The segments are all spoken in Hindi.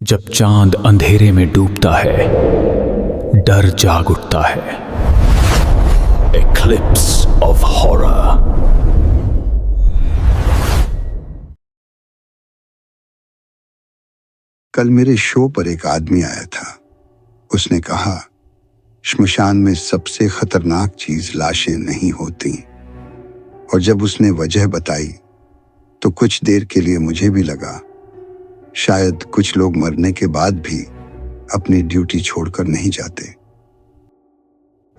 जब चांद अंधेरे में डूबता है, डर जाग उठता है। Eclipse of horror. कल मेरे शो पर एक आदमी आया था। उसने कहा, श्मशान में सबसे खतरनाक चीज लाशें नहीं होती। और जब उसने वजह बताई तो कुछ देर के लिए मुझे भी लगा शायद कुछ लोग मरने के बाद भी अपनी ड्यूटी छोड़कर नहीं जाते।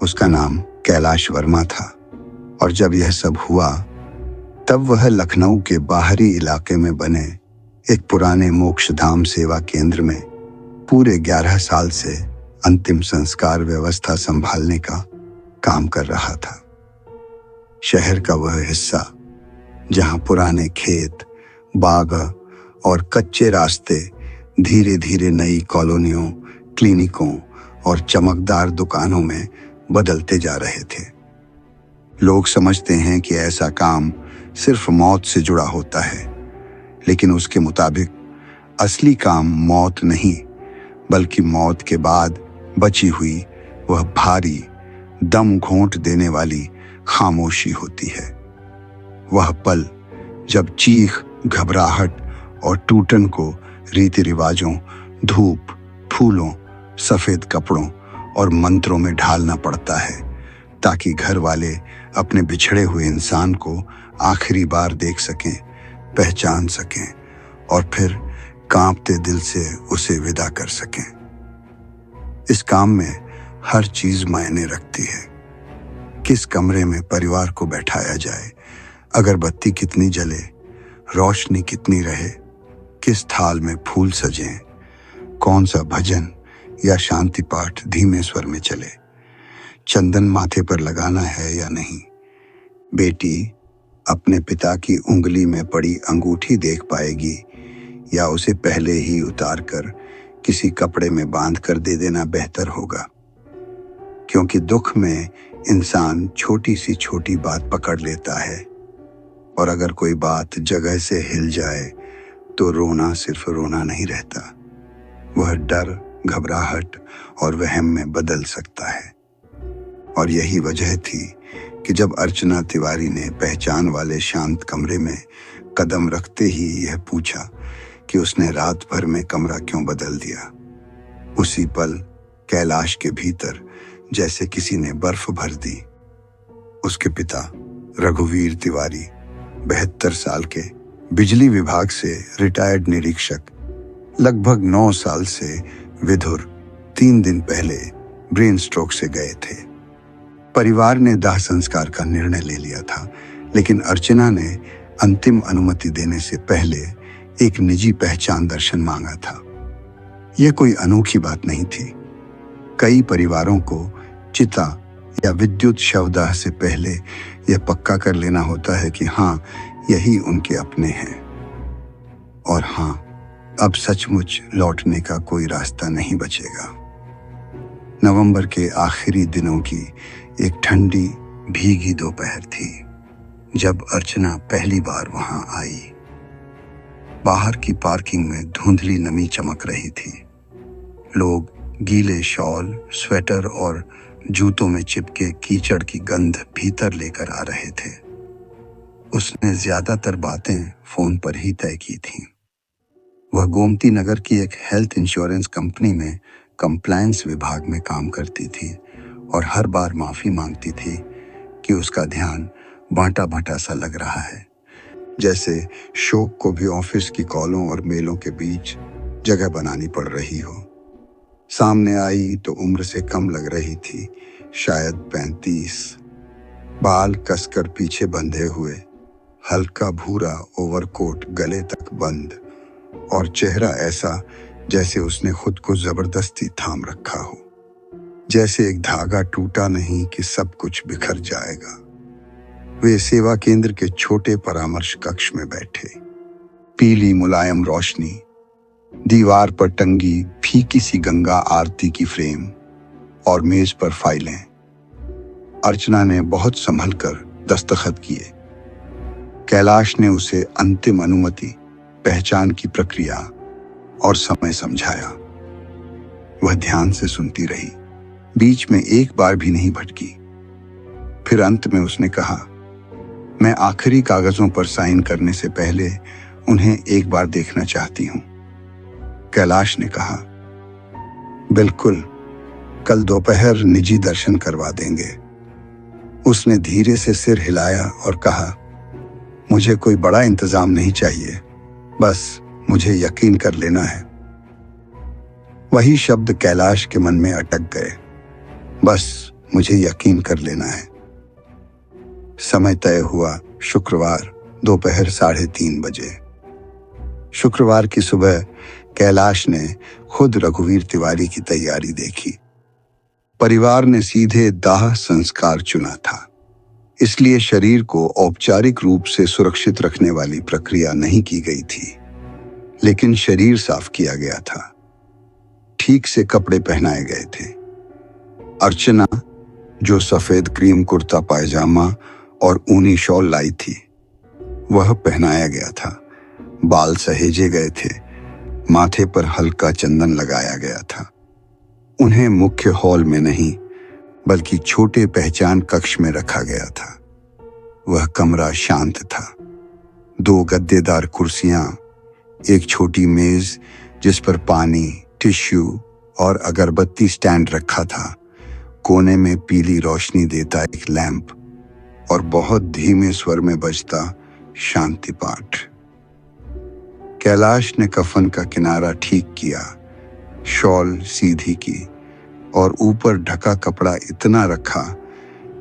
उसका नाम कैलाश वर्मा था और जब यह सब हुआ तब वह लखनऊ के बाहरी इलाके में बने एक पुराने मोक्षधाम सेवा केंद्र में पूरे 11 साल से अंतिम संस्कार व्यवस्था संभालने का काम कर रहा था। शहर का वह हिस्सा जहां पुराने खेत, बाग और कच्चे रास्ते धीरे धीरे नई कॉलोनियों, क्लिनिकों और चमकदार दुकानों में बदलते जा रहे थे। लोग समझते हैं कि ऐसा काम सिर्फ मौत से जुड़ा होता है, लेकिन उसके मुताबिक असली काम मौत नहीं बल्कि मौत के बाद बची हुई वह भारी, दम घोंट देने वाली खामोशी होती है। वह पल जब चीख, घबराहट और टूटन को रीति रिवाजों, धूप, फूलों, सफेद कपड़ों और मंत्रों में ढालना पड़ता है ताकि घर वाले अपने बिछड़े हुए इंसान को आखिरी बार देख सकें, पहचान सकें और फिर कांपते दिल से उसे विदा कर सकें। इस काम में हर चीज मायने रखती है। किस कमरे में परिवार को बैठाया जाए, अगरबत्ती कितनी जले, रोशनी कितनी रहे, किस थाल में फूल सजें, कौन सा भजन या शांति पाठ धीमे स्वर में चले, चंदन माथे पर लगाना है या नहीं, बेटी अपने पिता की उंगली में पड़ी अंगूठी देख पाएगी या उसे पहले ही उतार कर किसी कपड़े में बांध कर दे देना बेहतर होगा। क्योंकि दुख में इंसान छोटी सी छोटी बात पकड़ लेता है और अगर कोई बात जगह से हिल जाए तो रोना सिर्फ रोना नहीं रहता, वह डर, घबराहट और वहम में बदल सकता है। और यही वजह थी कि जब अर्चना तिवारी ने पहचान वाले शांत कमरे में कदम रखते ही यह पूछा कि उसने रात भर में कमरा क्यों बदल दिया। उसी पल कैलाश के भीतर जैसे किसी ने बर्फ भर दी। उसके पिता रघुवीर तिवारी 72 साल के, बिजली विभाग से रिटायर्ड निरीक्षक, लगभग 9 साल से विधुर, 3 दिन पहले ब्रेन स्ट्रोक से गए थे। परिवार ने दाह संस्कार का निर्णय ले लिया था, लेकिन अर्चना ने अंतिम अनुमति देने से पहले एक निजी पहचान दर्शन मांगा था। यह कोई अनोखी बात नहीं थी। कई परिवारों को चिता या विद्युत शवदाह से पहले यह पक्का कर लेना होता है कि हाँ, यही उनके अपने हैं। और हाँ, अब सचमुच लौटने का कोई रास्ता नहीं बचेगा। नवंबर के आखिरी दिनों की एक ठंडी, भीगी दोपहर थी जब अर्चना पहली बार वहां आई। बाहर की पार्किंग में धुंधली नमी चमक रही थी। लोग गीले शॉल, स्वेटर और जूतों में चिपके कीचड़ की गंध भीतर लेकर आ रहे थे। उसने ज्यादातर बातें फोन पर ही तय की थीं। वह गोमती नगर की एक हेल्थ इंश्योरेंस कंपनी में कंप्लायंस विभाग में काम करती थी और हर बार माफी मांगती थी कि उसका ध्यान बांटा बांटा सा लग रहा है, जैसे शोक को भी ऑफिस की कॉलों और मेलों के बीच जगह बनानी पड़ रही हो। सामने आई तो उम्र से कम लग रही थी, शायद 35। बाल कसकर पीछे बंधे हुए, हल्का भूरा ओवरकोट गले तक बंद और चेहरा ऐसा जैसे उसने खुद को जबरदस्ती थाम रखा हो, जैसे एक धागा टूटा नहीं कि सब कुछ बिखर जाएगा। वे सेवा केंद्र के छोटे परामर्श कक्ष में बैठे। पीली मुलायम रोशनी, दीवार पर टंगी फीकी सी गंगा आरती की फ्रेम और मेज पर फाइलें। अर्चना ने बहुत संभल कर दस्तखत किए। कैलाश ने उसे अंतिम अनुमति, पहचान की प्रक्रिया और समय समझाया। वह ध्यान से सुनती रही, बीच में एक बार भी नहीं भटकी। फिर अंत में उसने कहा, मैं आखिरी कागजों पर साइन करने से पहले उन्हें एक बार देखना चाहती हूं। कैलाश ने कहा, बिल्कुल, कल दोपहर निजी दर्शन करवा देंगे। उसने धीरे से सिर हिलाया और कहा, मुझे कोई बड़ा इंतजाम नहीं चाहिए, बस मुझे यकीन कर लेना है। वही शब्द कैलाश के मन में अटक गए, बस मुझे यकीन कर लेना है। समय तय हुआ शुक्रवार दोपहर 3:30 बजे। शुक्रवार की सुबह कैलाश ने खुद रघुवीर तिवारी की तैयारी देखी। परिवार ने सीधे दाह संस्कार चुना था, इसलिए शरीर को औपचारिक रूप से सुरक्षित रखने वाली प्रक्रिया नहीं की गई थी, लेकिन शरीर साफ किया गया था। ठीक से कपड़े पहनाए गए थे। अर्चना, जो सफेद क्रीम कुर्ता पायजामा और ऊनी शॉल लाई थी, वह पहनाया गया था। बाल सहेजे गए थे, माथे पर हल्का चंदन लगाया गया था। उन्हें मुख्य हॉल में नहीं, बल्कि छोटे पहचान कक्ष में रखा गया था। वह कमरा शांत था। 2 गद्देदार कुर्सियां, एक छोटी मेज जिस पर पानी, टिश्यू और अगरबत्ती स्टैंड रखा था, कोने में पीली रोशनी देता एक लैंप और बहुत धीमे स्वर में बजता शांति पाठ। कैलाश ने कफन का किनारा ठीक किया, शॉल सीधी की और ऊपर ढका कपड़ा इतना रखा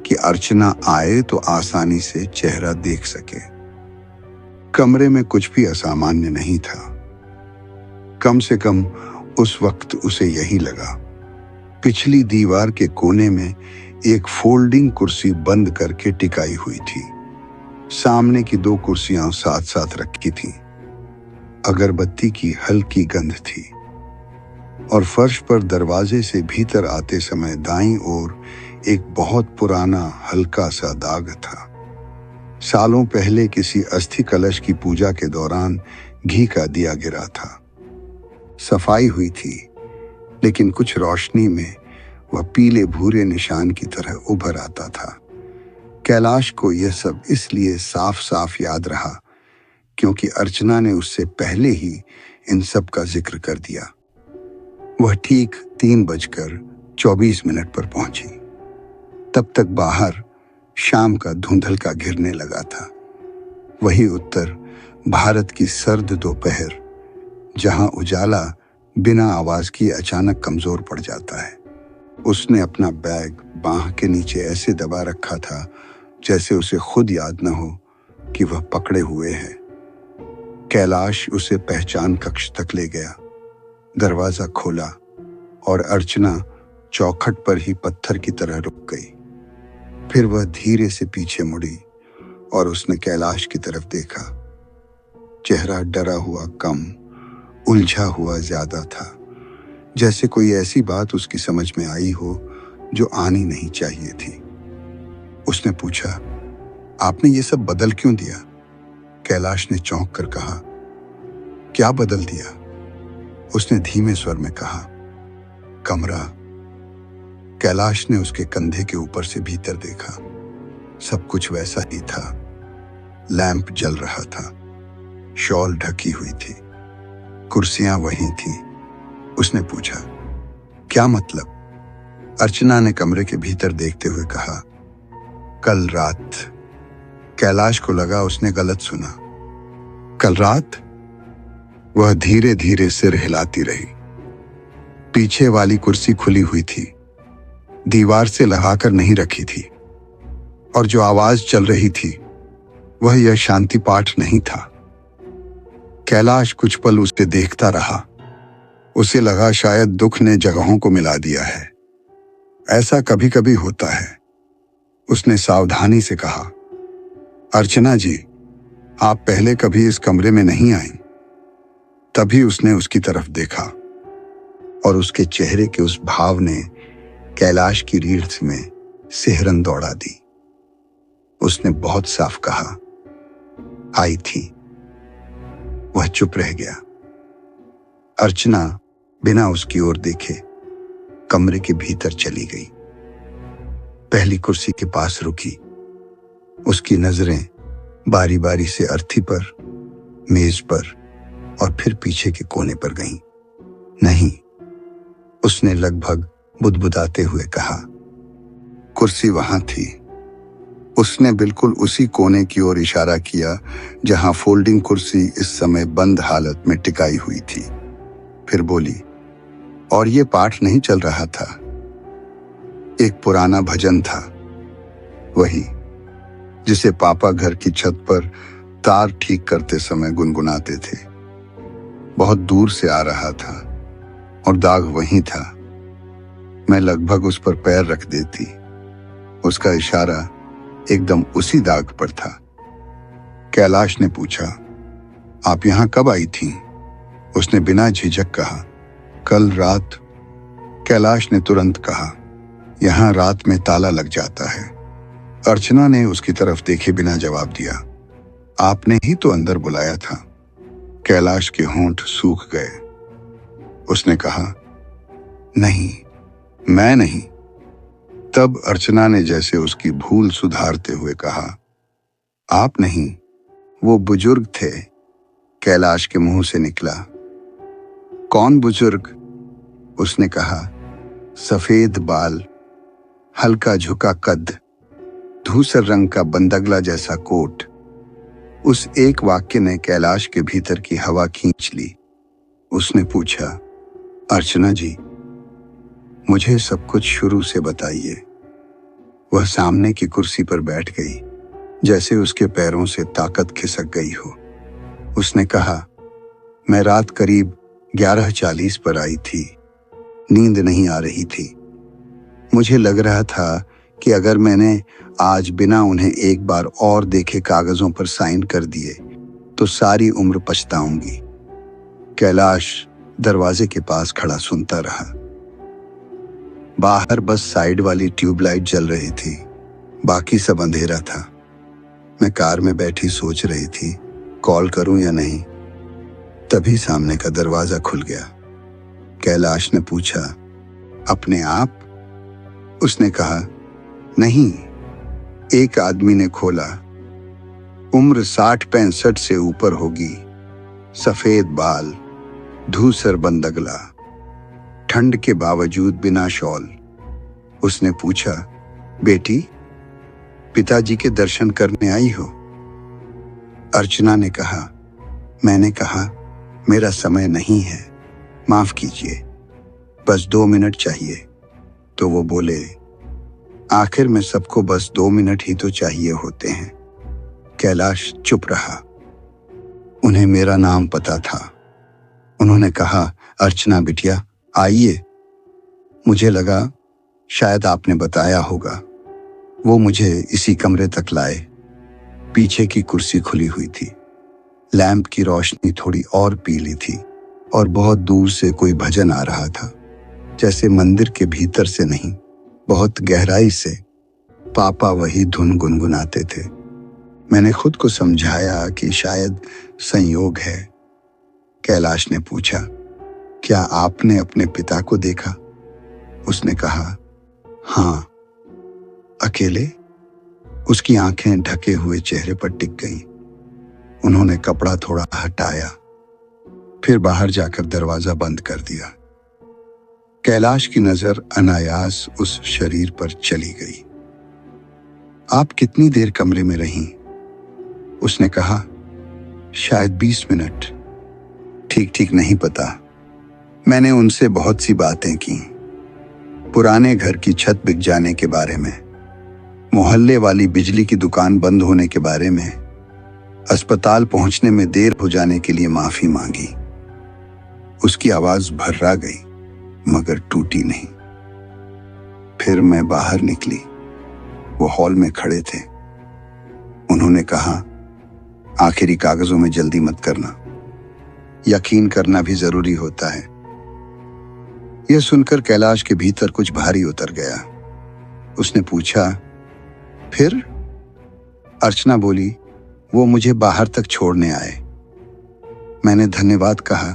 कि अर्चना आए तो आसानी से चेहरा देख सके। कमरे में कुछ भी असामान्य नहीं था, कम से कम उस वक्त उसे यही लगा। पिछली दीवार के कोने में एक फोल्डिंग कुर्सी बंद करके टिकाई हुई थी। सामने की 2 कुर्सियां साथ साथ रखी थीं। अगरबत्ती की हल्की गंध थी और फर्श पर दरवाजे से भीतर आते समय दाईं ओर एक बहुत पुराना हल्का सा दाग था। सालों पहले किसी अस्थि कलश की पूजा के दौरान घी का दिया गिरा था। सफाई हुई थी, लेकिन कुछ रोशनी में वह पीले भूरे निशान की तरह उभर आता था। कैलाश को यह सब इसलिए साफ साफ याद रहा क्योंकि अर्चना ने उससे पहले ही इन सब का जिक्र कर दिया। वह ठीक 3:24 पर पहुंची। तब तक बाहर शाम का धुंधलका घिरने लगा था। वही उत्तर भारत की सर्द दोपहर, जहां उजाला बिना आवाज किए अचानक कमजोर पड़ जाता है। उसने अपना बैग बांह के नीचे ऐसे दबा रखा था जैसे उसे खुद याद न हो कि वह पकड़े हुए है। कैलाश उसे पहचान कक्ष तक ले गया। दरवाजा खोला और अर्चना चौखट पर ही पत्थर की तरह रुक गई। फिर वह धीरे से पीछे मुड़ी और उसने कैलाश की तरफ देखा। चेहरा डरा हुआ कम, उलझा हुआ ज्यादा था, जैसे कोई ऐसी बात उसकी समझ में आई हो जो आनी नहीं चाहिए थी। उसने पूछा, आपने ये सब बदल क्यों दिया? कैलाश ने चौंक कर कहा, क्या बदल दिया? उसने धीमे स्वर में कहा, कमरा। कैलाश ने उसके कंधे के ऊपर से भीतर देखा। सब कुछ वैसा ही था। लैंप जल रहा था, शॉल ढकी हुई थी, कुर्सियां वहीं थीं। उसने पूछा, क्या मतलब? अर्चना ने कमरे के भीतर देखते हुए कहा, कल रात। कैलाश को लगा उसने गलत सुना। कल रात? वह धीरे धीरे सिर हिलाती रही। पीछे वाली कुर्सी खुली हुई थी, दीवार से लगाकर नहीं रखी थी, और जो आवाज चल रही थी वह यह शांति पाठ नहीं था। कैलाश कुछ पल उसे देखता रहा। उसे लगा शायद दुख ने जगहों को मिला दिया है। ऐसा कभी कभी होता है। उसने सावधानी से कहा, अर्चना जी, आप पहले कभी इस कमरे में नहीं आई। तभी उसने उसकी तरफ देखा और उसके चेहरे के उस भाव ने कैलाश की रीढ़ में सिहरन दौड़ा दी। उसने बहुत साफ कहा, आई थी। वह चुप रह गया। अर्चना बिना उसकी ओर देखे कमरे के भीतर चली गई। पहली कुर्सी के पास रुकी। उसकी नजरें बारी बारी से अर्थी पर, मेज पर और फिर पीछे के कोने पर गईं। नहीं, उसने लगभग बुदबुदाते हुए कहा। कुर्सी वहां थी। उसने बिल्कुल उसी कोने की ओर इशारा किया जहां फोल्डिंग कुर्सी इस समय बंद हालत में टिकाई हुई थी। फिर बोली, और ये पाठ नहीं चल रहा था, एक पुराना भजन था, वही जिसे पापा घर की छत पर तार ठीक करते समय गुनगुनाते थे। बहुत दूर से आ रहा था और दाग वहीं था। मैं लगभग उस पर पैर रख देती। उसका इशारा एकदम उसी दाग पर था। कैलाश ने पूछा, आप यहां कब आई थीं? उसने बिना झिझक कहा, कल रात। कैलाश ने तुरंत कहा, यहां रात में ताला लग जाता है। अर्चना ने उसकी तरफ देखे बिना जवाब दिया, आपने ही तो अंदर बुलाया था। कैलाश के होंठ सूख गए। उसने कहा, नहीं, मैं नहीं। तब अर्चना ने जैसे उसकी भूल सुधारते हुए कहा, आप नहीं, वो बुजुर्ग थे। कैलाश के मुंह से निकला, कौन बुजुर्ग? उसने कहा, सफेद बाल, हल्का झुका कद, धूसर रंग का बंदगला जैसा कोट। उस एक वाक्य ने कैलाश के भीतर की हवा खींच ली। उसने पूछा, अर्चना जी, मुझे सब कुछ शुरू से बताइए। वह सामने की कुर्सी पर बैठ गई, जैसे उसके पैरों से ताकत खिसक गई हो। उसने कहा, मैं रात करीब 11:40 पर आई थी। नींद नहीं आ रही थी। मुझे लग रहा था कि अगर मैंने आज बिना उन्हें एक बार और देखे कागजों पर साइन कर दिए तो सारी उम्र पछताऊंगी। कैलाश दरवाजे के पास खड़ा सुनता रहा। बाहर बस साइड वाली ट्यूबलाइट जल रही थी, बाकी सब अंधेरा था। मैं कार में बैठी सोच रही थी कॉल करूं या नहीं। तभी सामने का दरवाजा खुल गया। कैलाश ने पूछा, अपने आप? उसने कहा, नहीं, एक आदमी ने खोला। उम्र 60-65 से ऊपर होगी, सफेद बाल, धूसर बंदगला, ठंड के बावजूद बिना शॉल। उसने पूछा, बेटी, पिताजी के दर्शन करने आई हो? अर्चना ने कहा, मैंने कहा मेरा समय नहीं है, माफ कीजिए, बस 2 मिनट चाहिए। तो वो बोले, आखिर में सबको बस 2 मिनट ही तो चाहिए होते हैं। कैलाश चुप रहा। उन्हें मेरा नाम पता था। उन्होंने कहा, अर्चना बिटिया, आइए। मुझे लगा शायद आपने बताया होगा। वो मुझे इसी कमरे तक लाए। पीछे की कुर्सी खुली हुई थी। लैंप की रोशनी थोड़ी और पीली थी और बहुत दूर से कोई भजन आ रहा था, जैसे मंदिर के भीतर से नहीं, बहुत गहराई से। पापा वही धुन गुनगुनाते थे। मैंने खुद को समझाया कि शायद संयोग है। कैलाश ने पूछा, क्या आपने अपने पिता को देखा? उसने कहा, हाँ। अकेले? उसकी आंखें ढके हुए चेहरे पर टिक गईं। उन्होंने कपड़ा थोड़ा हटाया, फिर बाहर जाकर दरवाजा बंद कर दिया। कैलाश की नजर अनायास उस शरीर पर चली गई। आप कितनी देर कमरे में रहीं? उसने कहा, शायद 20 मिनट। ठीक नहीं पता। मैंने उनसे बहुत सी बातें की। पुराने घर की छत बिक जाने के बारे में, मोहल्ले वाली बिजली की दुकान बंद होने के बारे में, अस्पताल पहुंचने में देर हो जाने के लिए माफी मांगी। उसकी आवाज भर्रा गई मगर टूटी नहीं। फिर मैं बाहर निकली। वो हॉल में खड़े थे। उन्होंने कहा, आखिरी कागजों में जल्दी मत करना, यकीन करना भी जरूरी होता है। यह सुनकर कैलाश के भीतर कुछ भारी उतर गया। उसने पूछा, फिर? अर्चना बोली, वो मुझे बाहर तक छोड़ने आए। मैंने धन्यवाद कहा।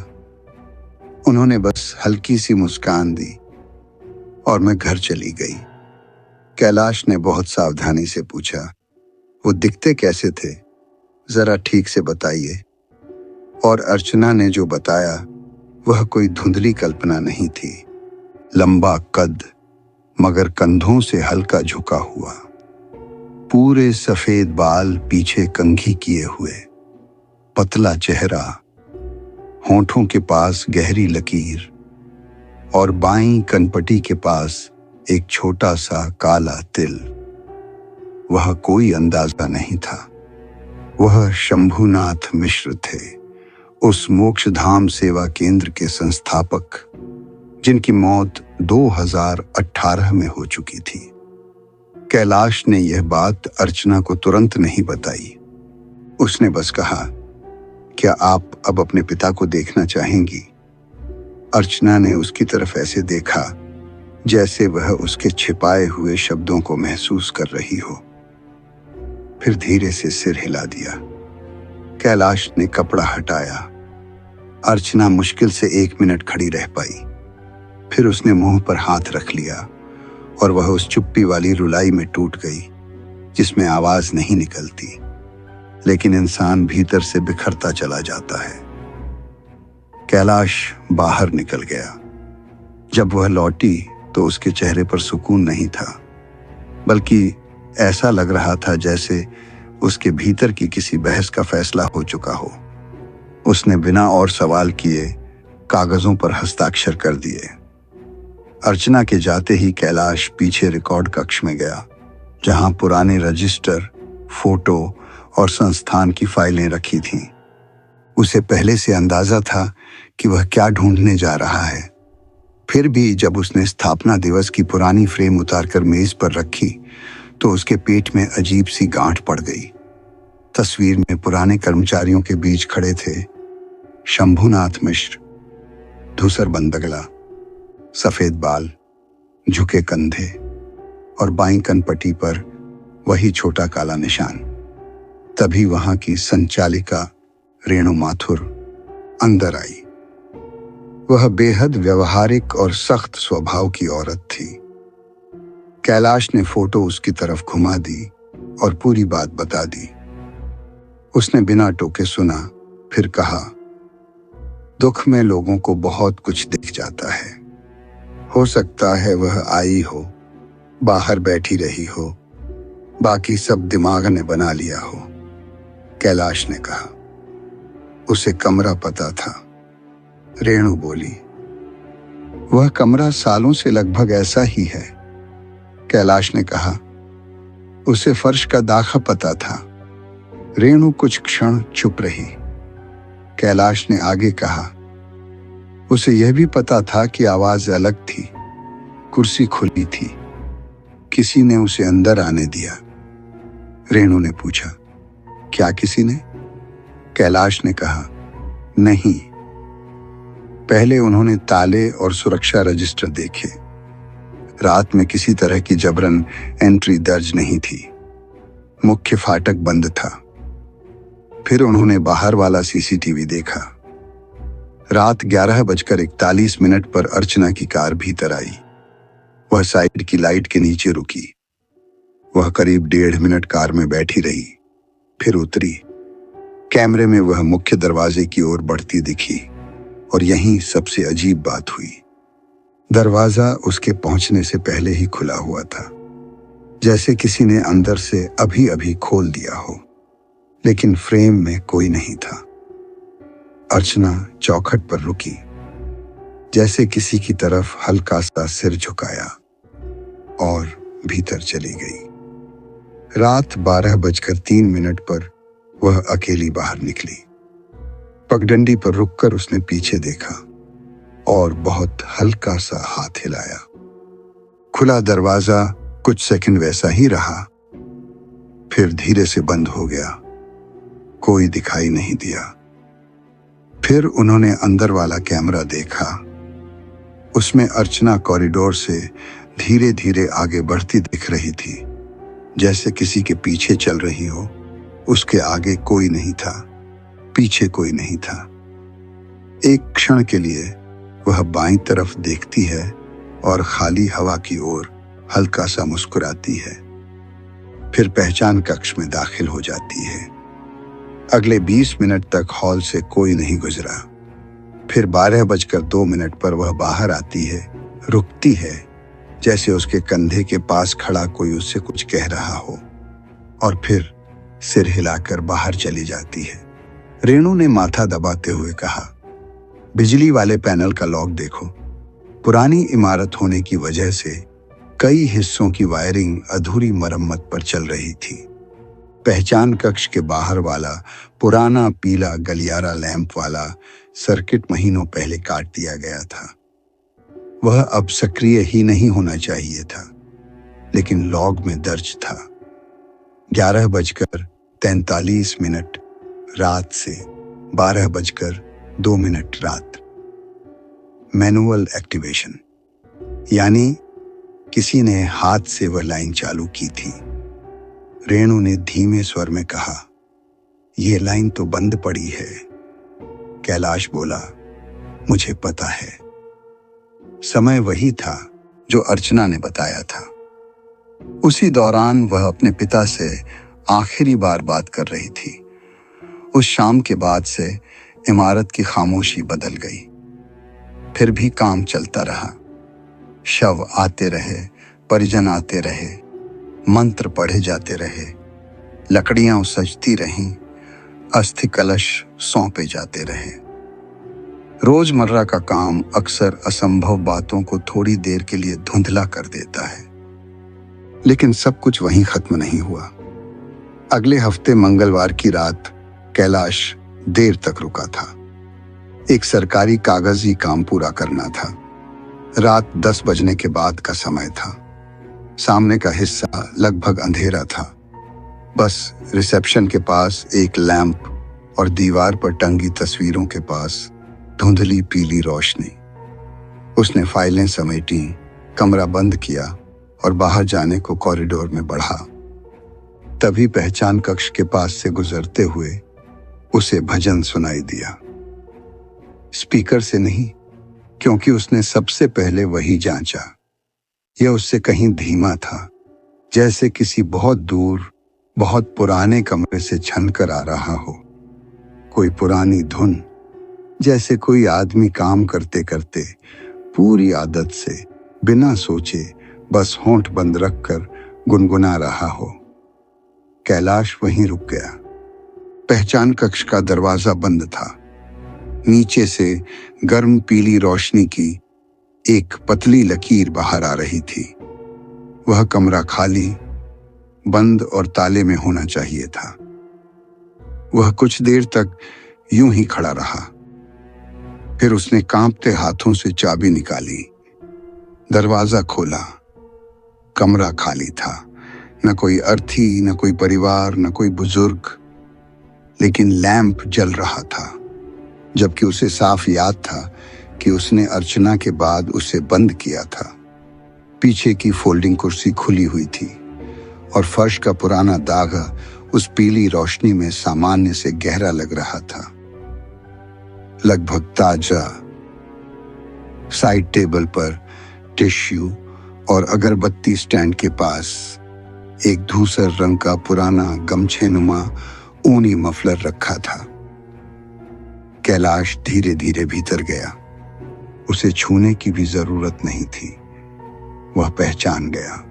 उन्होंने बस हल्की सी मुस्कान दी और मैं घर चली गई। कैलाश ने बहुत सावधानी से पूछा, वो दिखते कैसे थे, जरा ठीक से बताइए। और अर्चना ने जो बताया वह कोई धुंधली कल्पना नहीं थी। लंबा कद, मगर कंधों से हल्का झुका हुआ, पूरे सफेद बाल पीछे कंघी किए हुए, पतला चेहरा, होंठों के पास गहरी लकीर और बाईं कनपटी के पास एक छोटा सा काला तिल। वह कोई अंदाजा नहीं था, वह शंभुनाथ मिश्र थे, उस मोक्षधाम सेवा केंद्र के संस्थापक जिनकी मौत 2018 में हो चुकी थी। कैलाश ने यह बात अर्चना को तुरंत नहीं बताई। उसने बस कहा, क्या आप अब अपने पिता को देखना चाहेंगी? अर्चना ने उसकी तरफ ऐसे देखा जैसे वह उसके छिपाए हुए शब्दों को महसूस कर रही हो, फिर धीरे से सिर हिला दिया। कैलाश ने कपड़ा हटाया। अर्चना मुश्किल से 1 मिनट खड़ी रह पाई, फिर उसने मुंह पर हाथ रख लिया और वह उस चुप्पी वाली रुलाई में टूट गई जिसमें आवाज नहीं निकलती, लेकिन इंसान भीतर से बिखरता चला जाता है। कैलाश बाहर निकल गया। जब वह लौटी तो उसके चेहरे पर सुकून नहीं था, बल्कि ऐसा लग रहा था जैसे उसके भीतर की किसी बहस का फैसला हो चुका हो। उसने बिना और सवाल किए कागजों पर हस्ताक्षर कर दिए। अर्चना के जाते ही कैलाश पीछे रिकॉर्ड कक्ष में गया, जहां पुराने रजिस्टर, फोटो और संस्थान की फाइलें रखी थीं। उसे पहले से अंदाजा था कि वह क्या ढूंढने जा रहा है। फिर भी जब उसने स्थापना दिवस की पुरानी फ्रेम उतारकर मेज पर रखी तो उसके पेट में अजीब सी गांठ पड़ गई। तस्वीर में पुराने कर्मचारियों के बीच खड़े थे शंभुनाथ मिश्र, धूसर बंदगला, सफेद बाल, झुके कंधे और बाईं कनपटी पर वही छोटा काला निशान। तभी वहां की संचालिका रेणु माथुर अंदर आई। वह बेहद व्यवहारिक और सख्त स्वभाव की औरत थी। कैलाश ने फोटो उसकी तरफ घुमा दी और पूरी बात बता दी। उसने बिना टोके सुना, फिर कहा, दुख में लोगों को बहुत कुछ दिख जाता है। हो सकता है वह आई हो, बाहर बैठी रही हो, बाकी सब दिमाग ने बना लिया हो। कैलाश ने कहा। उसे कमरा पता था, रेणु बोली। वह कमरा सालों से लगभग ऐसा ही है, कैलाश ने कहा। उसे फर्श का दाखा पता था। रेणु कुछ क्षण चुप रही। कैलाश ने आगे कहा, उसे यह भी पता था कि आवाज अलग थी, कुर्सी खुली थी, किसी ने उसे अंदर आने दिया। रेणु ने पूछा, क्या किसी ने? कैलाश ने कहा, नहीं। पहले उन्होंने ताले और सुरक्षा रजिस्टर देखे। रात में किसी तरह की जबरन एंट्री दर्ज नहीं थी। मुख्य फाटक बंद था। फिर उन्होंने बाहर वाला सीसीटीवी देखा। रात 11:41 पर अर्चना की कार भीतर आई। वह साइड की लाइट के नीचे रुकी। वह करीब 1.5 मिनट कार में बैठी रही, फिर उतरी। कैमरे में वह मुख्य दरवाजे की ओर बढ़ती दिखी और यहीं सबसे अजीब बात हुई। दरवाजा उसके पहुंचने से पहले ही खुला हुआ था, जैसे किसी ने अंदर से अभी अभी खोल दिया हो, लेकिन फ्रेम में कोई नहीं था। अर्चना चौखट पर रुकी, जैसे किसी की तरफ हल्का सा सिर झुकाया और भीतर चली गई। रात 12:03 पर वह अकेली बाहर निकली। पगडंडी पर रुककर उसने पीछे देखा और बहुत हल्का सा हाथ हिलाया। खुला दरवाजा कुछ सेकंड वैसा ही रहा, फिर धीरे से बंद हो गया। कोई दिखाई नहीं दिया। फिर उन्होंने अंदर वाला कैमरा देखा। उसमें अर्चना कॉरिडोर से धीरे धीरे आगे बढ़ती दिख रही थी, जैसे किसी के पीछे चल रही हो। उसके आगे कोई नहीं था, पीछे कोई नहीं था। एक क्षण के लिए वह बाईं तरफ देखती है और खाली हवा की ओर हल्का सा मुस्कुराती है, फिर पहचान कक्ष में दाखिल हो जाती है। अगले 20 मिनट तक हॉल से कोई नहीं गुजरा। फिर 12:02 पर वह बाहर आती है, रुकती है, जैसे उसके कंधे के पास खड़ा कोई उससे कुछ कह रहा हो, और फिर सिर हिलाकर बाहर चली जाती है। रेणु ने माथा दबाते हुए कहा, बिजली वाले पैनल का लॉक देखो। पुरानी इमारत होने की वजह से कई हिस्सों की वायरिंग अधूरी मरम्मत पर चल रही थी। पहचान कक्ष के बाहर वाला पुराना पीला गलियारा लैंप वाला सर्किट महीनों पहले काट दिया गया था। वह अब सक्रिय ही नहीं होना चाहिए था, लेकिन लॉग में दर्ज था 11:43 रात से 12:02 रात। मैनुअल एक्टिवेशन, यानी किसी ने हाथ से वह लाइन चालू की थी। रेणु ने धीमे स्वर में कहा, यह लाइन तो बंद पड़ी है। कैलाश बोला, मुझे पता है। समय वही था जो अर्चना ने बताया था। उसी दौरान वह अपने पिता से आखिरी बार बात कर रही थी। उस शाम के बाद से इमारत की खामोशी बदल गई। फिर भी काम चलता रहा। शव आते रहे, परिजन आते रहे, मंत्र पढ़े जाते रहे, लकड़ियां सजती रहीं, अस्थि कलश सौंपे जाते रहे। रोजमर्रा का काम अक्सर असंभव बातों को थोड़ी देर के लिए धुंधला कर देता है, लेकिन सब कुछ वहीं खत्म नहीं हुआ। अगले हफ्ते मंगलवार की रात कैलाश देर तक रुका था। एक सरकारी कागजी काम पूरा करना था। रात 10 बजने के बाद का समय था। सामने का हिस्सा लगभग अंधेरा था। बस रिसेप्शन के पास एक लैंप और दीवार पर टंगी तस्वीरों के पास धुंधली पीली रोशनी। उसने फाइलें समेटी, कमरा बंद किया और बाहर जाने को कॉरिडोर में बढ़ा। तभी पहचान कक्ष के पास से गुजरते हुए उसे भजन सुनाई दिया। स्पीकर से नहीं, क्योंकि उसने सबसे पहले वही जांचा। यह उससे कहीं धीमा था, जैसे किसी बहुत दूर, बहुत पुराने कमरे से छनकर आ रहा हो। कोई पुरानी धुन, जैसे कोई आदमी काम करते करते पूरी आदत से, बिना सोचे, बस होंठ बंद रखकर गुनगुना रहा हो। कैलाश वहीं रुक गया। पहचान कक्ष का दरवाजा बंद था। नीचे से गर्म पीली रोशनी की एक पतली लकीर बाहर आ रही थी। वह कमरा खाली, बंद और ताले में होना चाहिए था। वह कुछ देर तक यूं ही खड़ा रहा। फिर उसने कांपते हाथों से चाबी निकाली, दरवाजा खोला। कमरा खाली था। न कोई अर्थी, न कोई परिवार, न कोई बुजुर्ग, लेकिन लैंप जल रहा था। जबकि उसे साफ याद था कि उसने अर्चना के बाद उसे बंद किया था। पीछे की फोल्डिंग कुर्सी खुली हुई थी और फर्श का पुराना दाग उस पीली रोशनी में सामान्य से गहरा लग रहा था, लगभग ताजा। साइड टेबल पर टिश्यू और अगरबत्ती स्टैंड के पास एक धूसर रंग का पुराना गमछेनुमा ऊनी मफलर रखा था। कैलाश धीरे धीरे भीतर गया। उसे छूने की भी जरूरत नहीं थी। वह पहचान गया।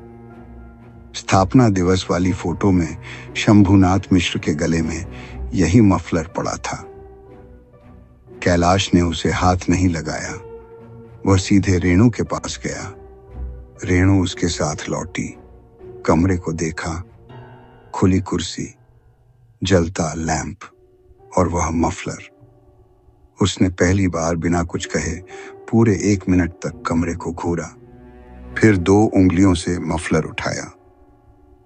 स्थापना दिवस वाली फोटो में शंभुनाथ मिश्र के गले में यही मफलर पड़ा था। कैलाश ने उसे हाथ नहीं लगाया। वह सीधे रेणु के पास गया। रेणु उसके साथ लौटी। कमरे को देखा, खुली कुर्सी, जलता लैंप और वह मफलर। उसने पहली बार बिना कुछ कहे पूरे 1 मिनट तक कमरे को घूरा, फिर 2 उंगलियों से मफलर उठाया।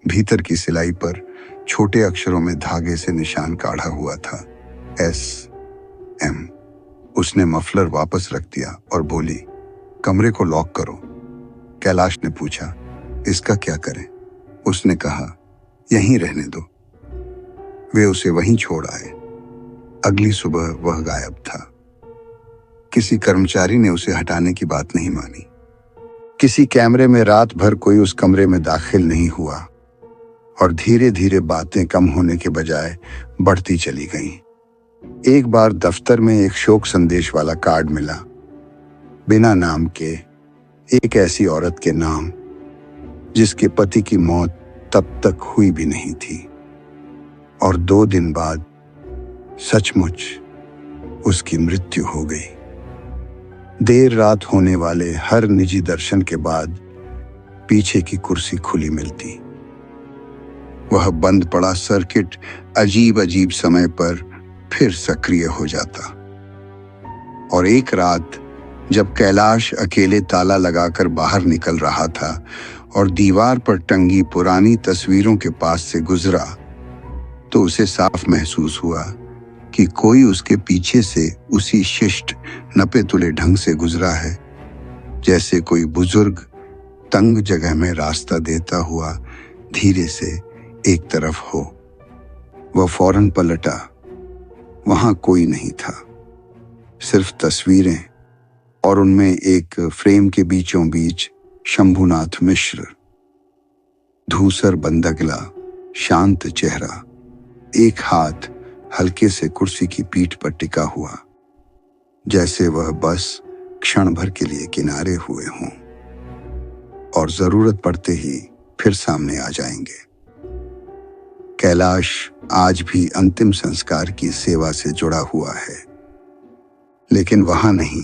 भीतर की सिलाई पर छोटे अक्षरों में धागे से निशान काढ़ा हुआ था, SM। उसने मफलर वापस रख दिया और बोली, कमरे को लॉक करो। कैलाश ने पूछा, इसका क्या करें? उसने कहा, यहीं रहने दो। वे उसे वहीं छोड़ आए। अगली सुबह वह गायब था। किसी कर्मचारी ने उसे हटाने की बात नहीं मानी। किसी कैमरे में रात भर कोई उस कमरे में दाखिल नहीं हुआ और धीरे धीरे बातें कम होने के बजाय बढ़ती चली गईं। एक बार दफ्तर में एक शोक संदेश वाला कार्ड मिला, बिना नाम के, एक ऐसी औरत के नाम जिसके पति की मौत तब तक हुई भी नहीं थी और 2 दिन बाद सचमुच उसकी मृत्यु हो गई। देर रात होने वाले हर निजी दर्शन के बाद पीछे की कुर्सी खुली मिलती। वह बंद पड़ा सर्किट अजीब अजीब समय पर फिर सक्रिय हो जाता और एक रात जब कैलाश अकेले ताला लगाकर बाहर निकल रहा था और दीवार पर टंगी पुरानी तस्वीरों के पास से गुजरा तो उसे साफ महसूस हुआ कि कोई उसके पीछे से उसी शिष्ट नपे तुले ढंग से गुजरा है, जैसे कोई बुजुर्ग तंग जगह में रास्ता देता हुआ धीरे से एक तरफ हो। वह फौरन पलटा। वहां कोई नहीं था, सिर्फ तस्वीरें और उनमें एक फ्रेम के बीचों बीच शंभुनाथ मिश्र, धूसर बंदगला, शांत चेहरा, एक हाथ हल्के से कुर्सी की पीठ पर टिका हुआ, जैसे वह बस क्षण भर के लिए किनारे हुए हों और जरूरत पड़ते ही फिर सामने आ जाएंगे। कैलाश आज भी अंतिम संस्कार की सेवा से जुड़ा हुआ है, लेकिन वहां नहीं।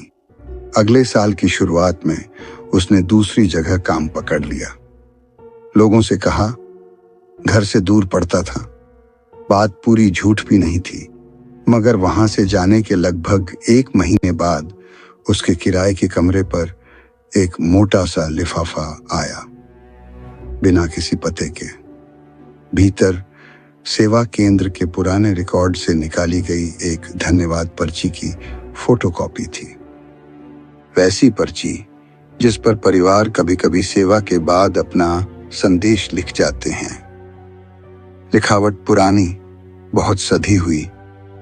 अगले साल की शुरुआत में उसने दूसरी जगह काम पकड़ लिया। लोगों से कहा, घर से दूर पड़ता था, बात पूरी झूठ भी नहीं थी, मगर वहां से जाने के लगभग 1 महीने बाद उसके किराए के कमरे पर एक मोटा सा लिफाफा आया, बिना किसी पते के। भीतर सेवा केंद्र के पुराने रिकॉर्ड से निकाली गई एक धन्यवाद पर्ची की फोटोकॉपी थी, वैसी पर्ची जिस पर परिवार कभी कभी सेवा के बाद अपना संदेश लिख जाते हैं। लिखावट पुरानी, बहुत सधी हुई,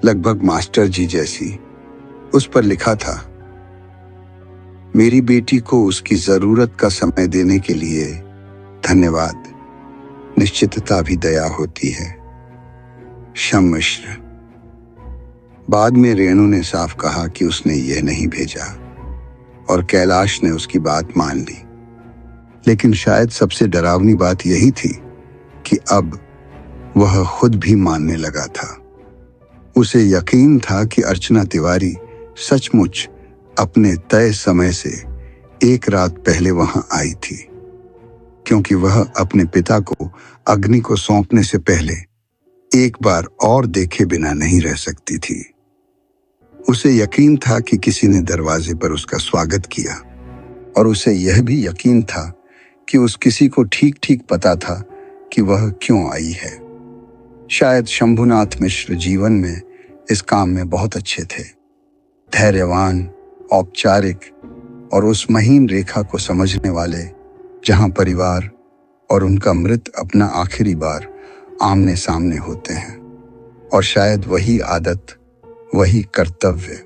लगभग मास्टर जी जैसी। उस पर लिखा था, मेरी बेटी को उसकी जरूरत का समय देने के लिए धन्यवाद। निश्चितता भी दया होती है। शम मिश्र। बाद में रेणु ने साफ कहा कि उसने यह नहीं भेजा और कैलाश ने उसकी बात मान ली। लेकिन शायद सबसे डरावनी बात यही थी कि अब वह खुद भी मानने लगा था। उसे यकीन था कि अर्चना तिवारी सचमुच अपने तय समय से 1 रात पहले वहां आई थी, क्योंकि वह अपने पिता को अग्नि को सौंपने से पहले एक बार और देखे बिना नहीं रह सकती थी। उसे यकीन था कि किसी ने दरवाजे पर उसका स्वागत किया और उसे यह भी यकीन था कि उस किसी को ठीक ठीक पता था कि वह क्यों आई है। शायद शंभुनाथ मिश्र जीवन में इस काम में बहुत अच्छे थे, धैर्यवान, औपचारिक और उस महीन रेखा को समझने वाले जहां परिवार और उनका मृत अपना आखिरी बार आमने सामने होते हैं। और शायद वही आदत, वही कर्तव्य,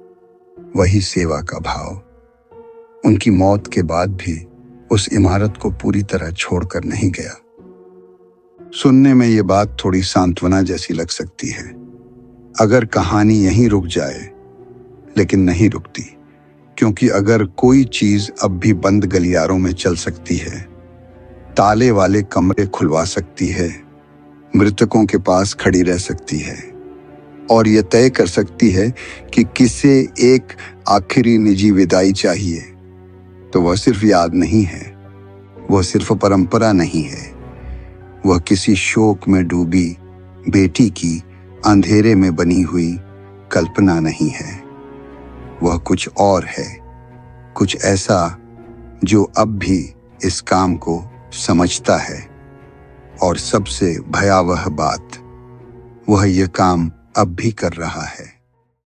वही सेवा का भाव उनकी मौत के बाद भी उस इमारत को पूरी तरह छोड़कर नहीं गया। सुनने में ये बात थोड़ी सांत्वना जैसी लग सकती है, अगर कहानी यहीं रुक जाए, लेकिन नहीं रुकती, क्योंकि अगर कोई चीज अब भी बंद गलियारों में चल सकती है, ताले वाले कमरे खुलवा सकती है, मृतकों के पास खड़ी रह सकती है और यह तय कर सकती है कि किसे एक आखिरी निजी विदाई चाहिए, तो वह सिर्फ याद नहीं है, वह सिर्फ परंपरा नहीं है, वह किसी शोक में डूबी बेटी की अंधेरे में बनी हुई कल्पना नहीं है। वह कुछ और है, कुछ ऐसा जो अब भी इस काम को समझता है। और सबसे भयावह बात, वह यह काम अब भी कर रहा है।